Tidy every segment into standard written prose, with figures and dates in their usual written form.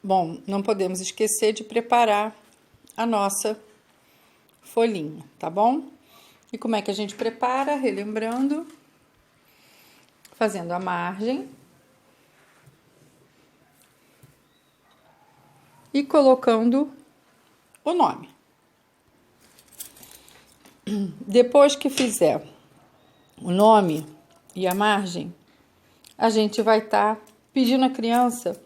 Bom, não podemos esquecer de preparar a nossa folhinha, tá bom? E como é que a gente prepara? Relembrando, fazendo a margem e colocando o nome. Depois que fizer o nome e a margem, a gente vai estar pedindo à criança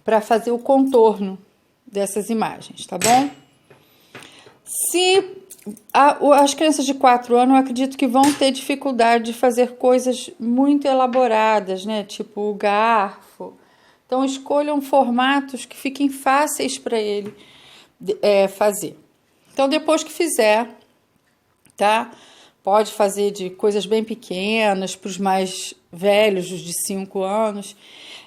para fazer o contorno dessas imagens, tá bom? Se as crianças de 4 anos, eu acredito que vão ter dificuldade de fazer coisas muito elaboradas, né? Tipo o garfo. Então, escolham formatos que fiquem fáceis para ele fazer. Então, depois que fizer, tá? Pode fazer de coisas bem pequenas para os mais velhos, os de 5 anos,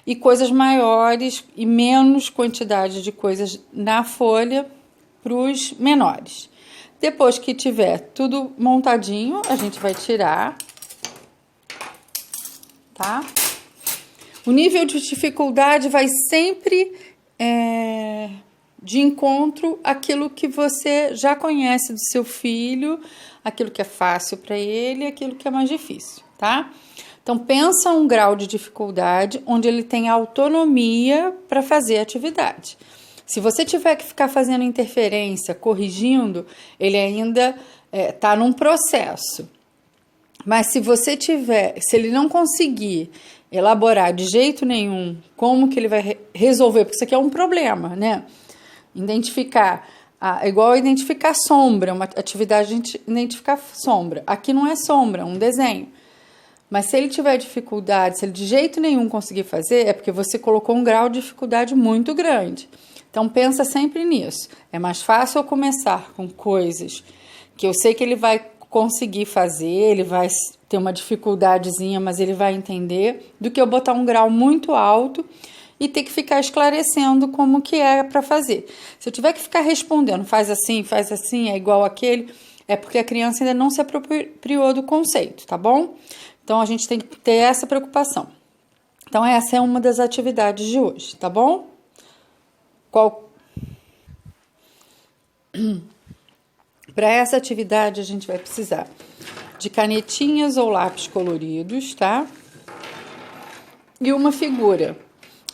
e coisas maiores e menos quantidade de coisas na folha para os menores. Depois que tiver tudo montadinho, a gente vai tirar, tá? O nível de dificuldade vai sempre de encontro àquilo que você já conhece do seu filho, aquilo que é fácil para ele e aquilo que é mais difícil, tá? Então, pensa um grau de dificuldade onde ele tem autonomia para fazer a atividade. Se você tiver que ficar fazendo interferência, corrigindo, ele ainda está num processo. Mas se ele não conseguir elaborar de jeito nenhum como que ele vai resolver, porque isso aqui é um problema, né? Identificar, igual identificar sombra, uma atividade de identificar sombra. Aqui não é sombra, é um desenho. Mas se ele tiver dificuldade, se ele de jeito nenhum conseguir fazer, é porque você colocou um grau de dificuldade muito grande. Então, pensa sempre nisso. É mais fácil eu começar com coisas que eu sei que ele vai conseguir fazer, ele vai ter uma dificuldadezinha, mas ele vai entender, do que eu botar um grau muito alto e ter que ficar esclarecendo como que é para fazer. Se eu tiver que ficar respondendo, faz assim, é igual aquele, é porque a criança ainda não se apropriou do conceito, tá bom? Então, a gente tem que ter essa preocupação. Então, essa é uma das atividades de hoje, tá bom? Para essa atividade, a gente vai precisar de canetinhas ou lápis coloridos, tá? E uma figura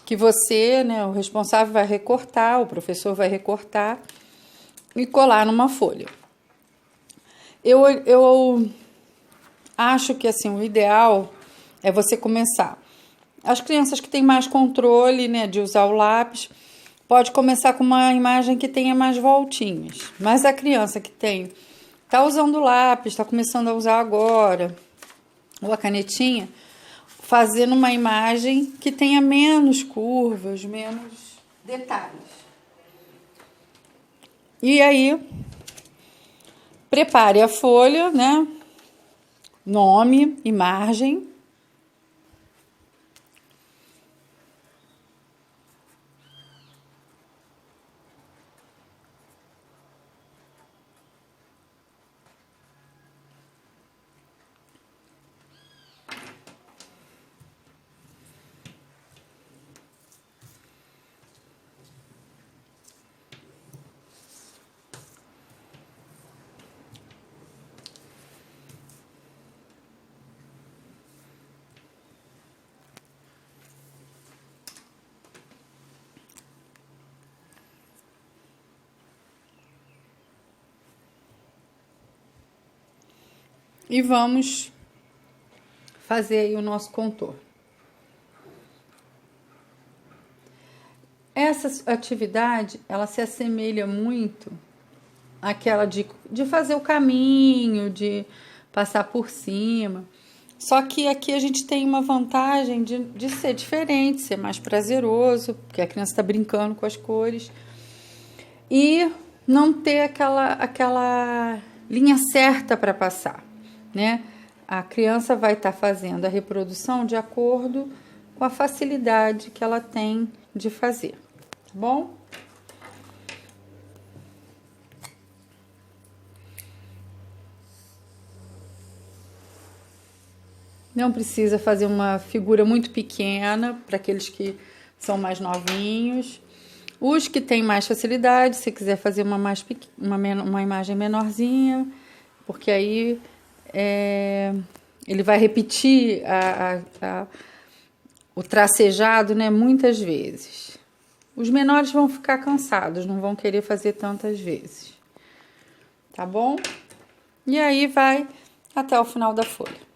que você, né, o responsável vai recortar, o professor vai recortar e colar numa folha. Eu acho que assim, o ideal é você começar. As crianças que têm mais controle, né, de usar o lápis, pode começar com uma imagem que tenha mais voltinhas. Mas a criança que está usando o lápis, está começando a usar agora, ou a canetinha, fazendo uma imagem que tenha menos curvas, menos detalhes. E aí, prepare a folha, né? Nome, imagem. E vamos fazer aí o nosso contorno. Essa atividade, ela se assemelha muito àquela de fazer o caminho, de passar por cima. Só que aqui a gente tem uma vantagem de ser diferente, ser mais prazeroso, porque a criança está brincando com as cores. E não ter aquela linha certa para passar, né? A criança vai estar fazendo a reprodução de acordo com a facilidade que ela tem de fazer, tá bom? Não precisa fazer uma figura muito pequena para aqueles que são mais novinhos. Os que têm mais facilidade, se quiser fazer uma imagem menorzinha, porque aí ele vai repetir o tracejado, né, muitas vezes. Os menores vão ficar cansados, não vão querer fazer tantas vezes. Tá bom? E aí vai até o final da folha.